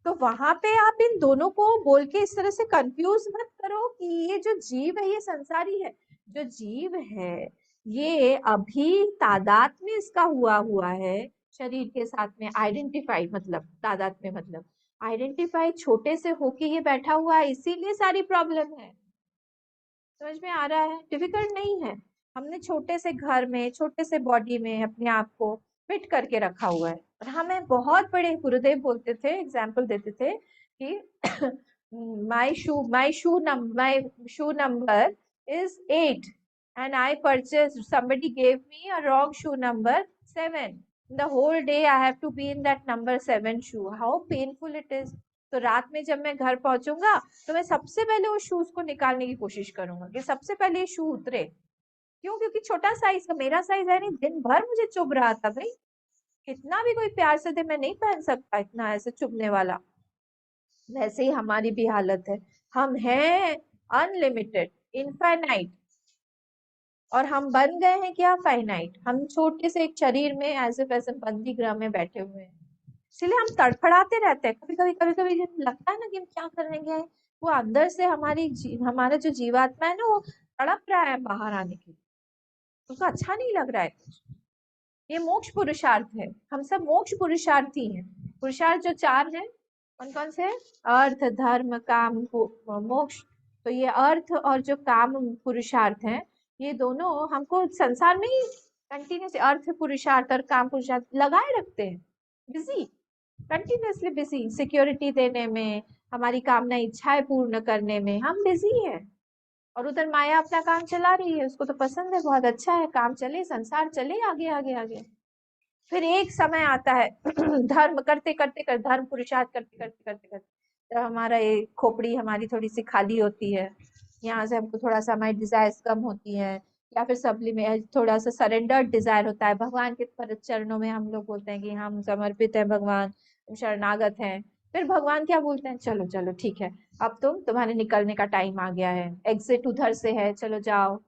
तो वहां पे आप इन दोनों को बोल के इस तरह से कंफ्यूज मत करो कि ये जो जीव है ये संसारी है। जो जीव है ये अभी तादात्म्य इसका हुआ है शरीर के साथ में, आइडेंटिफाई मतलब तादात्म्य मतलब आइडेंटिफाई छोटे से होके ये बैठा हुआ है, इसीलिए सारी प्रॉब्लम है। समझ में आ रहा है? डिफिकल्ट नहीं है। हमने छोटे से घर में छोटे से बॉडी में अपने आप को फिट करके रखा हुआ है। और हमें बहुत बड़े गुरुदेव बोलते थे, एग्जाम्पल देते थे कि my shoe number is 8 and I purchased, somebody gave me a wrong shoe number 7. The whole day I have to be in that number 7 shoe. How painful it is. तो रात में जब मैं घर पहुंचूंगा तो मैं सबसे पहले उस शूज को निकालने की कोशिश करूंगा कि सबसे पहले शू उतरे। क्यों? क्योंकि छोटा साइज का मेरा साइज है नहीं, दिन भर मुझे चुभ रहा था भाई, कितना भी कोई प्यार से दे मैं नहीं पहन सकता इतना ऐसे चुभने वाला। वैसे ही हमारी भी हालत है, हम हैं अनलिमिटेड, इनफाइनाइट, और हम बन गए हैं क्या, फाइनाइट। हम छोटे से एक शरीर में ऐसे वैसे बंदी गृह में बैठे हुए हैं, इसलिए हम तड़फड़ाते रहते हैं। कभी कभी जब लगता है ना कि हम क्या करेंगे, वो अंदर से हमारा जो जीवात्मा है ना वो तड़प रहा है बाहर आने के लिए, उसको अच्छा नहीं लग रहा है कुछ। ये मोक्ष पुरुषार्थ है, हम सब मोक्ष पुरुषार्थी हैं। पुरुषार्थ जो 4 हैं कौन कौन से? अर्थ धर्म काम मोक्ष। तो ये अर्थ और जो काम पुरुषार्थ हैं, ये दोनों हमको संसार में ही कंटिन्यूस अर्थ पुरुषार्थ और काम पुरुषार्थ लगाए रखते हैं बिजी। कंटिन्यूअसली बिजी, सिक्योरिटी देने में, हमारी कामना इच्छाएं पूर्ण करने में हम बिजी हैं। और उधर माया अपना काम चला रही है, उसको तो पसंद है, बहुत अच्छा है, काम चले, संसार चले आगे आगे आगे। फिर एक समय आता है धर्म करते करते कर धर्म पुरुषार्थ करते करते करते करते जब हमारा ये खोपड़ी हमारी थोड़ी सी खाली होती है, यहाँ से हमको थोड़ा सा हमारी डिजायर्स कम होती है, या फिर सब्लिमेट थोड़ा सा सरेंडर्ड डिजायर होता है, भगवान के चरणों में हम लोग बोलते हैं कि हम समर्पित हैं भगवान, हम शरणागत हैं। फिर भगवान क्या बोलते हैं, चलो चलो ठीक है, अब तुम्हारे निकलने का टाइम आ गया है, एग्जिट उधर से है, चलो जाओ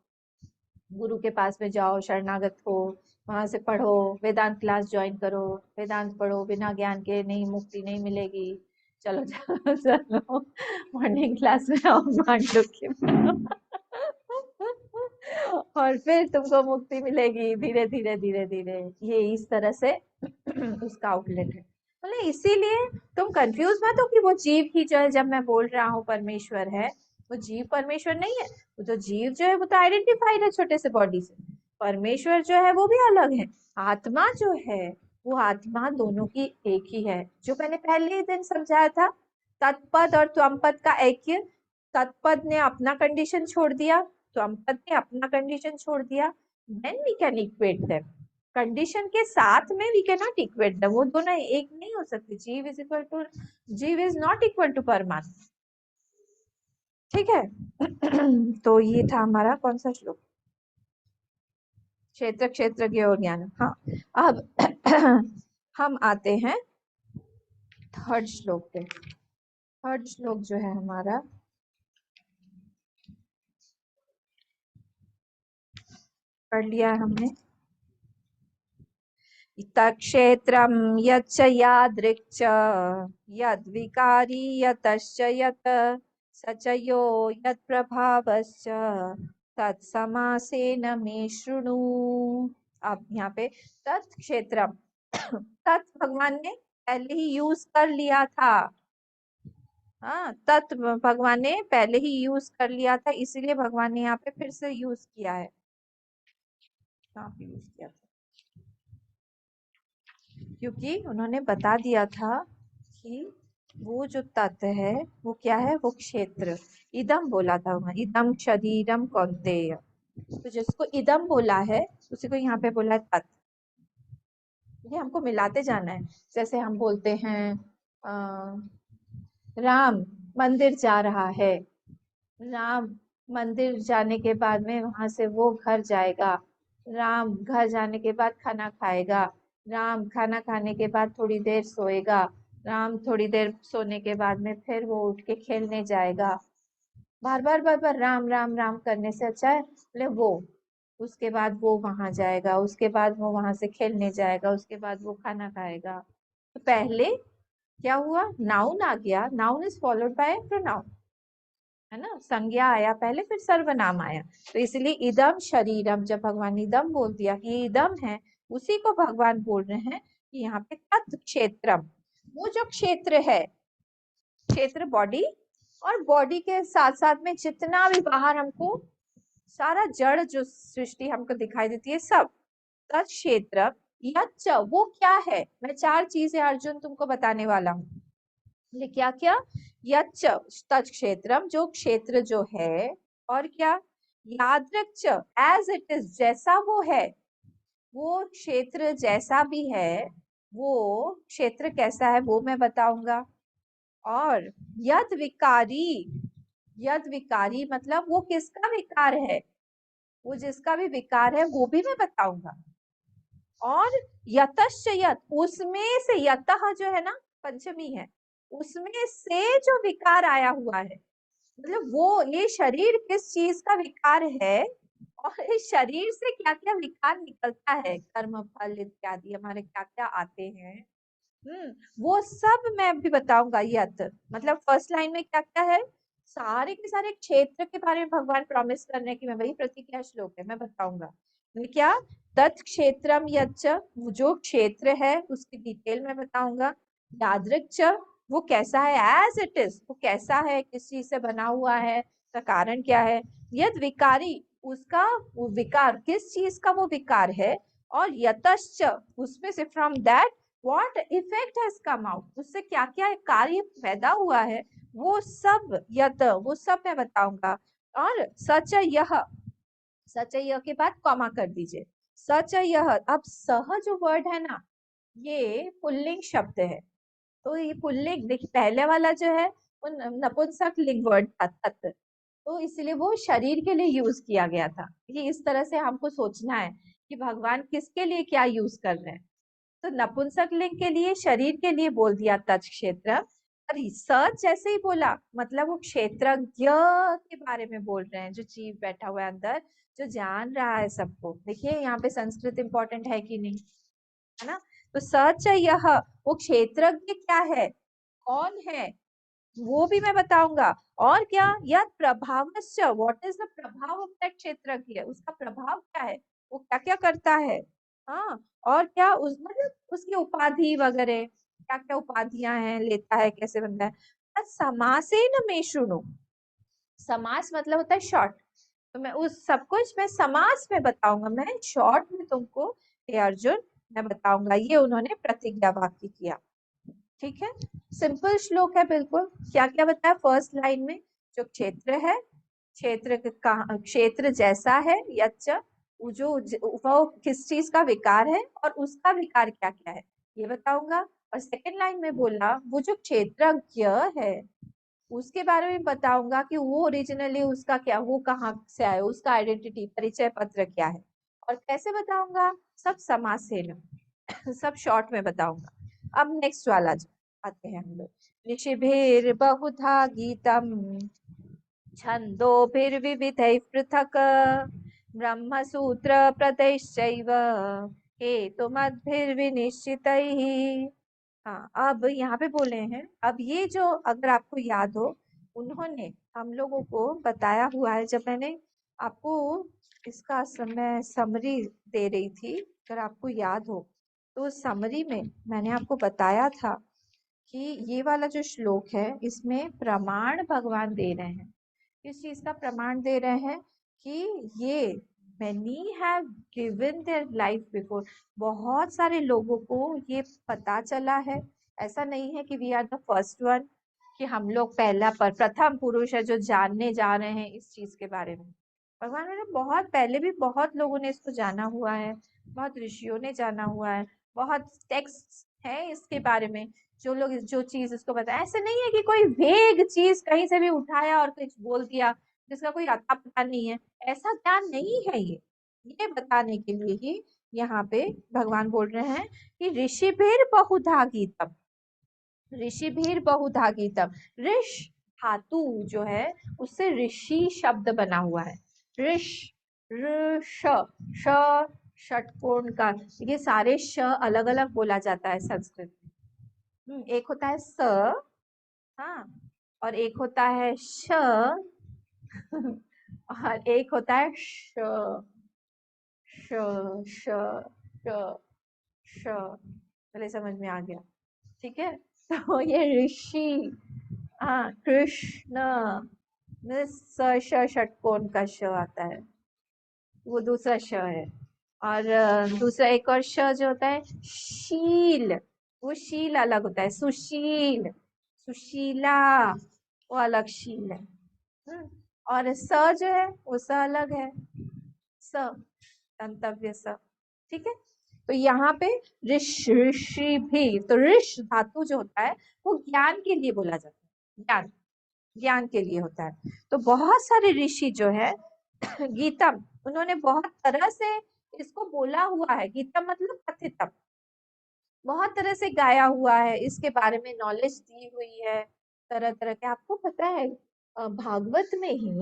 गुरु के पास में जाओ, शरणागत हो, वहां से पढ़ो, वेदांत क्लास ज्वाइन करो, वेदांत पढ़ो, बिना ज्ञान के नहीं मुक्ति नहीं मिलेगी, चलो चलो चलो मॉर्निंग क्लास में आओ, मांडू के और फिर तुमको मुक्ति मिलेगी धीरे धीरे धीरे धीरे। ये इस तरह से उसका आउटलेट है। बोले इसीलिए तुम कंफ्यूज मत हो कि वो जीव ही जो है, जब मैं बोल रहा हूँ परमेश्वर है, वो जीव परमेश्वर नहीं है। वो तो जीव जो है वो तो आइडेंटिफाइड है छोटे से बॉडी से, परमेश्वर जो है वो भी अलग है। आत्मा जो है वो आत्मा दोनों की एक ही है, जो मैंने पहले ही दिन समझाया था, तत्पद और त्वमपद का ऐक्य। तत्पद ने अपना कंडीशन छोड़ दिया, त्वमपद ने अपना कंडीशन छोड़ दिया, then we can equate them. Condition के साथ में we can not equate them, वो दोनों एक नहीं हो सकते। जीव इज इक्वल टू जीव इज नॉट इक्वल टू परमात्मा, ठीक है। तो ये था हमारा कौन सा श्लोक, क्षेत्र क्षेत्रज्ञ और ज्ञान। हाँ, अब हम आते हैं थर्ड श्लोक पे। थर्ड श्लोक जो है हमारा, पढ़ लिया हमने। तत्क्षेत्रं यच्च यादृक् यद्विकारी यतश्च यत् स च यो यत्प्रभावश्च तत्समासेन मे शृणु। अब यहाँ पे तत्क्षेत्रम, तत् भगवान ने पहले ही यूज कर लिया था। हाँ, तत् भगवान ने पहले ही यूज कर लिया था, इसीलिए भगवान ने यहाँ पे फिर से यूज किया है। कहाँ पे यूज किया था, क्योंकि उन्होंने बता दिया था कि वो जो तत्व है वो क्या है, वो क्षेत्र। इदम बोला था उन्होंने, इदम शरीरम कौन्तेय, तो जिसको इदम बोला है उसी को यहाँ पे बोला है तत्व। ये हमको मिलाते जाना है। जैसे हम बोलते हैं राम मंदिर जा रहा है, राम मंदिर जाने के बाद में वहां से वो घर जाएगा, राम घर जाने के बाद खाना खाएगा, राम खाना खाने के बाद थोड़ी देर सोएगा, राम थोड़ी देर सोने के बाद में फिर वो उठ के खेलने जाएगा। बार बार राम राम राम करने से अच्छा है बोले वो, उसके बाद वो वहां जाएगा, उसके बाद वो वहां से खेलने जाएगा, उसके बाद वो खाना खाएगा। तो पहले क्या हुआ, नाउन आ गया, noun is followed by pronoun, है ना, संज्ञा आया पहले फिर सर्वनाम आया। तो इसलिए इदम शरीरम, जब भगवान ने इदम बोल दिया कि इदम है, उसी को भगवान बोल रहे हैं कि यहाँ पे तत् क्षेत्रम, वो जो क्षेत्र है, क्षेत्र बॉडी, और बॉडी के साथ साथ में जितना भी बाहर हमको सारा जड़ जो सृष्टि हमको दिखाई देती है सब, तत् क्षेत्र यच्च, वो क्या है। मैं 4 चीजें अर्जुन तुमको बताने वाला हूँ, ये क्या क्या, यच्च तत् क्षेत्रम, जो क्षेत्र जो है, और क्या, यादृक् एज इट इज, जैसा वो है, वो क्षेत्र जैसा भी है, वो क्षेत्र कैसा है वो मैं बताऊंगा। और यद विकारी, यद विकारी मतलब वो किसका विकार है, वो जिसका भी विकार है वो भी मैं बताऊंगा। और यतश्च यत, उसमें से, यतः जो है ना पंचमी है, उसमें से जो विकार आया हुआ है, मतलब वो ये शरीर किस चीज का विकार है, और इस शरीर से क्या क्या विकार निकलता है, कर्म फल इत्यादि हमारे क्या क्या आते हैं, वो सब मैं भी बताऊंगा। यत मतलब फर्स्ट लाइन में क्या क्या है, सारे के सारे क्षेत्र के बारे में भगवान प्रॉमिस कर रहे हैं कि मैं, वही प्रतिज्ञा श्लोक है, मैं बताऊंगा। क्या, तत् क्षेत्रम यच्च, जो क्षेत्र है उसकी डिटेल में बताऊंगा। यादृक्, वो कैसा है, एज इट इज, वो कैसा है, किस चीज से बना हुआ है, उसका कारण क्या है। यद विकारी, उसका वो विकार, किस चीज का वो विकार है। और यतश्च, उसमें से from that what effect has come out, उससे क्या क्या कार्य पैदा हुआ है, वो सब वो सब मैं बताऊंगा। और सच यह, सच यह के बाद कॉमा कर दीजिए, सच यह। अब सह जो वर्ड है ना, ये पुल्लिंग शब्द है, तो ये पुल्लिंग, देखिए पहले वाला जो है वो नपुंसक लिंग वर्ड था तत्, तो इसलिए वो शरीर के लिए यूज किया गया था। ये इस तरह से हमको सोचना है कि भगवान किसके लिए क्या यूज कर रहे हैं। तो नपुंसक लिंग के लिए, शरीर के लिए बोल दिया तत् क्षेत्र, और सच जैसे ही बोला मतलब वो क्षेत्रज्ञ के बारे में बोल रहे हैं, जो जीव बैठा हुआ है अंदर, जो जान रहा है सबको। देखिए यहाँ पे संस्कृत इंपॉर्टेंट है कि नहीं, है ना। तो सच यह, वो क्षेत्रज्ञ क्या है, कौन है, वो भी मैं बताऊंगा। और क्या, यह प्रभावश्च, व्हाट इज द प्रभाव ऑफ दैट क्षेत्रज्ञ, उसका प्रभाव क्या है, वो क्या क्या करता है। हाँ, और क्या उस मतलब उसकी उपाधि वगैरह, क्या क्या उपाधियां हैं, लेता है, कैसे बनता है। समासेन में शुणु, समास मतलब होता है शॉर्ट, तो मैं उस सब कुछ मैं समास में बताऊंगा, मैं शॉर्ट में तुमको हे अर्जुन मैं बताऊंगा। ये उन्होंने प्रतिज्ञा वाक्य किया, ठीक है। सिंपल श्लोक है बिल्कुल। क्या क्या बताया फर्स्ट लाइन में, जो क्षेत्र है, क्षेत्र का क्षेत्र जैसा है, यच्च वो जो वो किस चीज का विकार है और उसका विकार क्या क्या है ये बताऊंगा। और सेकंड लाइन में बोला वो जो क्षेत्रज्ञ है उसके बारे में बताऊंगा कि वो ओरिजिनली उसका क्या, वो कहाँ से आया, उसका आइडेंटिटी परिचय पत्र क्या है, और कैसे बताऊंगा, सब समास से सब शॉर्ट में बताऊंगा। अब नेक्स्ट वाला जो आते हैं हम लोग, ऋषिभिर बहुधा गीतम छंदोभिर्विविधैः पृथक् ब्रह्म सूत्र प्रदैश्चैव हेतुमद्भिर्विनिश्चितैः। हाँ, अब यहाँ पे बोले हैं, अब ये जो अगर आपको याद हो, उन्होंने हम लोगों को बताया हुआ है, जब मैंने आपको इसका समय समरी दे रही थी, अगर आपको याद हो तो समरी में मैंने आपको बताया था कि ये वाला जो श्लोक है इसमें प्रमाण भगवान दे रहे हैं। इस चीज का प्रमाण दे रहे हैं कि ये many have given their life before, बहुत सारे लोगों को ये पता चला है। ऐसा नहीं है कि we are the first one, कि हम लोग पहला पर प्रथम पुरुष है जो जानने जा रहे हैं इस चीज के बारे में। भगवान ने बहुत पहले भी बहुत लोगों ने इसको जाना हुआ है, बहुत ऋषियों ने जाना हुआ है, बहुत टेक्स्ट है इसके बारे में, जो लोग जो चीज इसको बताया। ऐसे नहीं है कि कोई वेग चीज कहीं से भी उठाया और कुछ बोल दिया जिसका कोई अता पता नहीं है, ऐसा ज्ञान नहीं है। ये बताने के लिए ही यहाँ पे भगवान बोल रहे हैं कि ऋषिभिर बहुधा गीतम, ऋषिभिर बहुधा गीतम। ऋष धातु जो है उससे ऋषि शब्द बना हुआ है। ऋष, ऋष, श, षटकोण का, ये सारे श अलग अलग बोला जाता है संस्कृत में। एक होता है स, हाँ, और एक होता है श और एक होता है श, श, श, श, श। पहले समझ में आ गया, ठीक है। तो ये ऋषि, हाँ, कृष्ण में स श षटकोण का श आता है, वो दूसरा श है। और दूसरा एक और श जो होता है शील, वो शील अलग होता है। सुशील, सुशीला, वो अलग शील है। और स जो है वो स अलग है, स अंतव्य स, ठीक है। तो यहाँ पे ऋषि भी, तो ऋष धातु जो होता है वो ज्ञान के लिए बोला जाता है, ज्ञान, ज्ञान के लिए होता है। तो बहुत सारे ऋषि जो है गीतम, उन्होंने बहुत तरह से इसको बोला हुआ है। गीतम मतलब कथितम, बहुत तरह से गाया हुआ है, इसके बारे में नॉलेज दी हुई है तरह तरह के। आपको पता है भागवत में ही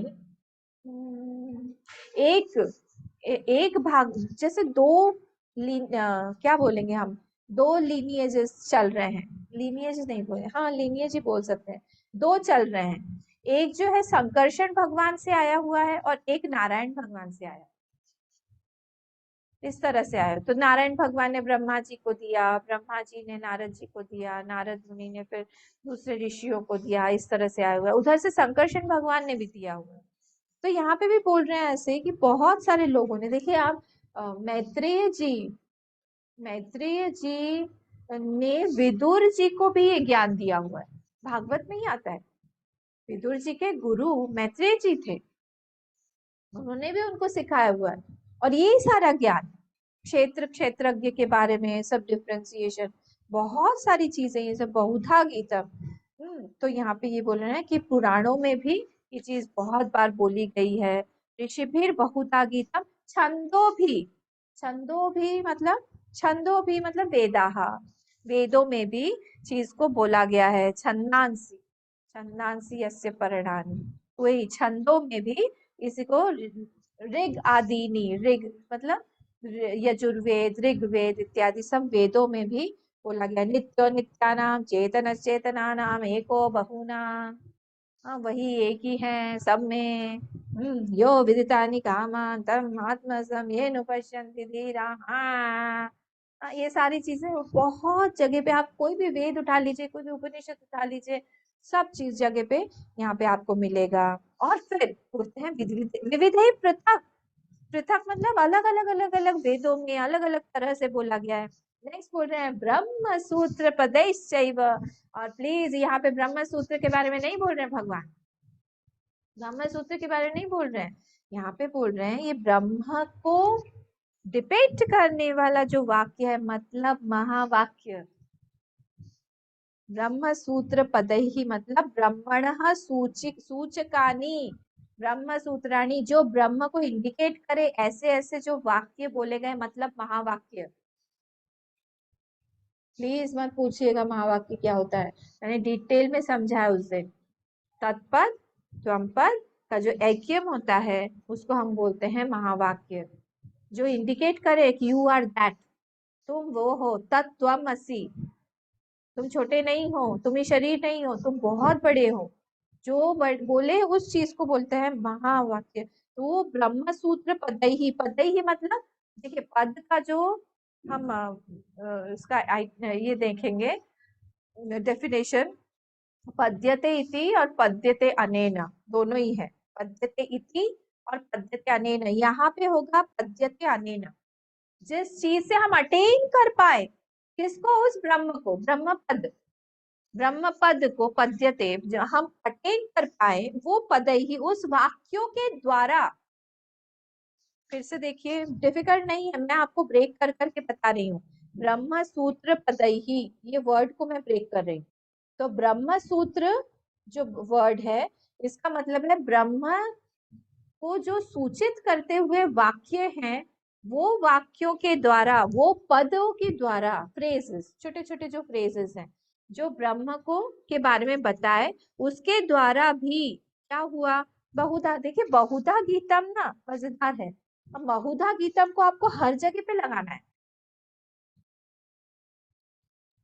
एक भाग, जैसे दो क्या बोलेंगे हम, दो लीनिएजेस चल रहे हैं, लीनिएज नहीं बोले, हाँ लीनिएज ही बोल सकते हैं, दो चल रहे हैं। एक जो है संकर्षण भगवान से आया हुआ है और एक नारायण भगवान से आया, इस तरह से आया। तो नारायण भगवान ने ब्रह्मा जी को दिया, ब्रह्मा जी ने नारद जी को दिया, नारद मुनि ने फिर दूसरे ऋषियों को दिया, इस तरह से आया हुआ है। उधर से संकर्षण भगवान ने भी दिया हुआ है। तो यहाँ पे भी बोल रहे हैं ऐसे कि बहुत सारे लोगों ने, देखिए आप मैत्रेय जी ने विदुर जी को भी ये ज्ञान दिया हुआ है, भागवत में ही आता है। विदुर जी के गुरु मैत्रेय जी थे, उन्होंने भी उनको सिखाया हुआ है। और ये सारा ज्ञान क्षेत्रज्ञ के बारे में सब डिफरेंशिएशन, बहुत सारी चीजें, ये सब बहुधा गीतम। तो यहाँ पे ये बोल रहे हैं कि पुराणों में भी ये चीज बहुत बार बोली गई है। ऋषिभिर बहुधा गीतम छंदो भी मतलब वेदाहा, वेदों में भी चीज को बोला गया है। छंदांसी यस्य पर्णानि, वही छंदों में भी इसी को ऋग आदिनी, ऋग मतलब यजुर्वेद, ऋग्वेद इत्यादि सब वेदों में भी बोला गया। नित्यो नित्यानाम चेतन चेतनानाम एको बहुनाम, वही एक ही है सब में। यो विदितानि कामान तम आत्मसम ये नुपश्यन्ति धीराः। ये सारी चीजें बहुत जगह पे, आप कोई भी वेद उठा लीजिए, कोई भी उपनिषद उठा लीजिए, सब चीज जगह पे यहाँ पे आपको मिलेगा। और फिर बोलते हैं विविध ही पृथक, पृथक मतलब अलग अलग वेदों में अलग अलग तरह से बोला गया है। नेक्स्ट बोल रहे हैं ब्रह्म सूत्र पदैश्चैव, और प्लीज यहाँ पे ब्रह्म सूत्र के बारे में नहीं बोल रहे हैं भगवान, ब्रह्म सूत्र के बारे में नहीं बोल रहे हैं, यहाँ पे बोल रहे हैं ये ब्रह्म को डिपेक्ट करने वाला जो वाक्य है, मतलब महावाक्य। ब्रह्म सूत्र पदैहि मतलब ब्रह्मणः सूचकानि, ब्रह्म सूत्राणी, जो ब्रह्म को इंडिकेट करे, ऐसे ऐसे जो वाक्य बोले गए, मतलब महावाक्य। प्लीज मत पूछिएगा महावाक्य क्या होता है, मैंने डिटेल में समझा है उस दिन। तत्पद त्वमपद का जो ऐक्यम होता है उसको हम बोलते हैं महावाक्य, जो इंडिकेट करे कि यू आर दैट, तुम वो हो, तत्त्वमसि, तुम छोटे नहीं हो, तुम ही शरीर नहीं हो, तुम बहुत बड़े हो, जो बोले उस चीज को बोलते हैं महावाक्य। तो ब्रह्म सूत्र पदैहि, पदैहि मतलब देखिए पद का जो हम इसका ये देखेंगे डेफिनेशन, पद्यते इति और पद्यते अनेन दोनों ही है, पद्यते इति और पद्यते अनेन। यहाँ पे होगा पद्यते अनेन, जिस चीज से हम अटेन कर पाए, किसको, उस ब्रह्म को, ब्रह्म पद को पद्यते, जो हम अटेन कर पाए वो पद ही, उस वाक्यों के द्वारा। फिर से देखिए, डिफिकल्ट नहीं है, मैं आपको ब्रेक कर करके बता रही हूँ। ब्रह्म सूत्र पदैहि, ये वर्ड को मैं ब्रेक कर रही हूँ। तो ब्रह्म सूत्र जो वर्ड है, इसका मतलब है ब्रह्म को जो सूचित करते हुए वाक्य हैं, वो वाक्यों के द्वारा, वो पदों के द्वारा, फ्रेजेस, छोटे छोटे जो फ्रेजेस हैं जो ब्रह्म को के बारे में बताए, उसके द्वारा भी क्या हुआ, बहुधा। देखिए बहुधा गीतम ना मजेदार है, अब बहुधा गीतम को आपको हर जगह पे लगाना है।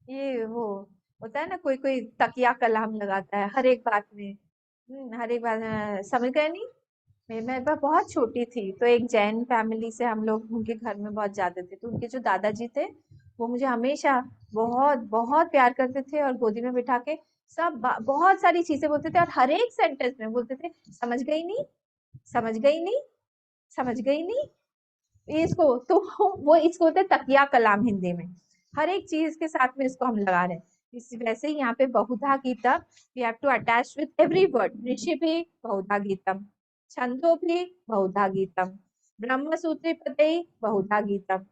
ये वो होता है ना, कोई कोई तकिया कलाम लगाता है हर एक बात में, हर एक बात समझ गए नहीं। मैं बहुत छोटी थी तो एक जैन फैमिली से हम लोग उनके घर में बहुत जाते थे, तो उनके जो दादाजी थे वो मुझे हमेशा बहुत बहुत प्यार करते थे और गोदी में बिठा के सब बहुत सारी चीजें बोलते थे, और हर एक सेंटेंस में बोलते थे समझ गई नहीं, समझ गई नहीं, समझ गई नहीं। इसको तो वो इसको बोलते तकिया कलाम हिंदी में, हर एक चीज के साथ में इसको हम लगा रहे हैं। वैसे ही यहाँ पे बहुधा गीतम, we have to attach with every word. ऋषि भी बहुधा गीतम, छंदो भी बहुधा गीतम, ब्रह्म सूत्री पते बहुधा गीतम।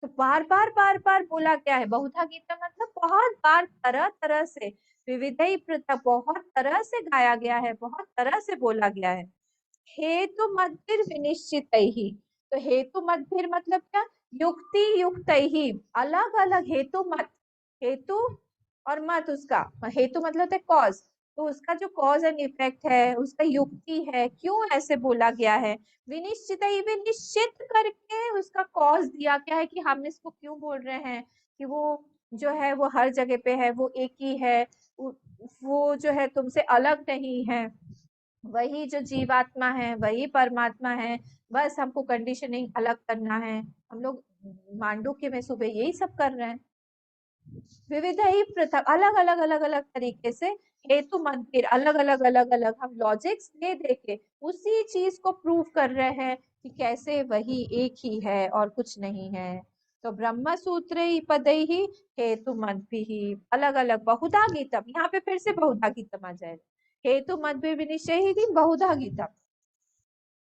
तो बार बार बोला गया है बहुधा गीतम, मतलब बहुत बार, तरह तरह से, विविधई पृथक, बहुत तरह से गाया गया है, बहुत तरह से बोला गया है। हेतु मद्भिर विनिश्चित ही, तो हेतु मद्भिर मतलब क्या, युक्ति युक्त ही, अलग अलग हेतु मत, हेतु और मत, उसका हेतु मतलब होता है कॉज, तो उसका जो कॉज एंड इफेक्ट है, उसका युक्ति है, क्यों ऐसे बोला गया है। विनिश्चित ही, निश्चित करके उसका कॉज दिया गया है कि हम इसको क्यों बोल रहे हैं, कि वो जो है वो हर जगह पे है, वो एक ही है, वो जो है तुमसे अलग नहीं है, वही जो जीवात्मा है वही परमात्मा है, बस हमको कंडीशनिंग अलग करना है। हम लोग मांडुक्य में सुबह यही सब कर रहे हैं। विविध ही पृथक, अलग अलग तरीके से हेतु मंदिर, अलग अलग हम लॉजिक्स दे दे के उसी चीज को प्रूव कर रहे हैं कि कैसे वही एक ही है और कुछ नहीं है। तो ब्रह्म सूत्रे पदैहि हेतु मद्भिः अलग अलग बहुधा गीतम, यहाँ पे फिर से बहुधा गीतम आ जाएगा। हेतु मद्भिः विनिश्चयैः बहुधा गीतम,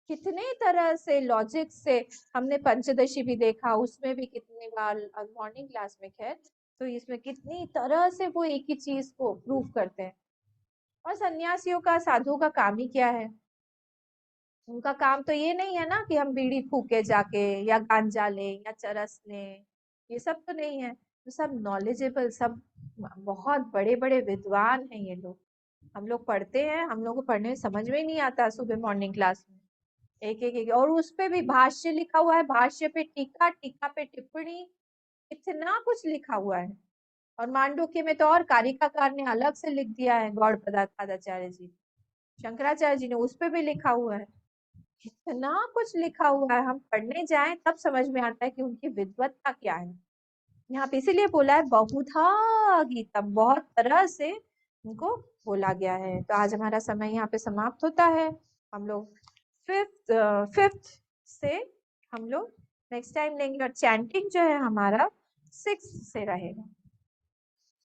कितने तरह से लॉजिक से हमने पंचदशी भी देखा, उसमें भी कितनी बार मॉर्निंग क्लास में खैर, तो इसमें कितनी तरह से वो एक ही चीज को प्रूव करते हैं। और सन्यासियों का, साधु का काम ही क्या है? उनका काम तो ये नहीं है ना कि हम बीड़ी फूके जाके या गांजा ले या चरस ले, ये सब तो नहीं है। तो सब नॉलेजेबल, सब बहुत बड़े बड़े विद्वान हैं ये लोग। हम लोग पढ़ते हैं, हम लोग को पढ़ने में समझ में ही नहीं आता सुबह मॉर्निंग क्लास में, एक एक एक, और उस पे भी भाष्य लिखा हुआ है, भाष्य पे टीका, टीका पे टिप्पणी, इतना कुछ लिखा हुआ है। और मांडुक्य में तो और कारिकाकार ने अलग से लिख दिया है, गौड़ पदार्थाचार्य जी, शंकराचार्य जी ने उस पे भी लिखा हुआ है, इतना कुछ लिखा हुआ है। हम पढ़ने जाएं तब समझ में आता है कि उनकी विद्वत्ता क्या है। यहाँ पे इसीलिए बोला है बहुधा गीतम, बहुत तरह से उनको बोला गया है। तो आज हमारा समय यहाँ पे समाप्त होता है। हम लोग फिफ्थ से हम लोग नेक्स्ट टाइम लेंगे, और चैंटिंग जो है हमारा 6 से रहेगा।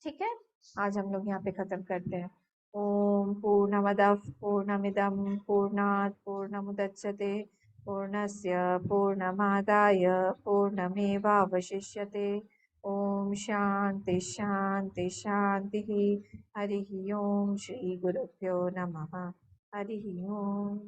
ठीक है, आज हम लोग यहाँ पे खत्म करते हैं। ओम पूर्णमदः पूर्णमिदं पूर्णात् पूर्णमुदच्यते पूर्णस्य पूर्णमादाय पूर्णमेवावशिष्यते। ओम शांति शांति शांति। हरि ओम। श्री गुरुभ्यो नमः। हरि ओम।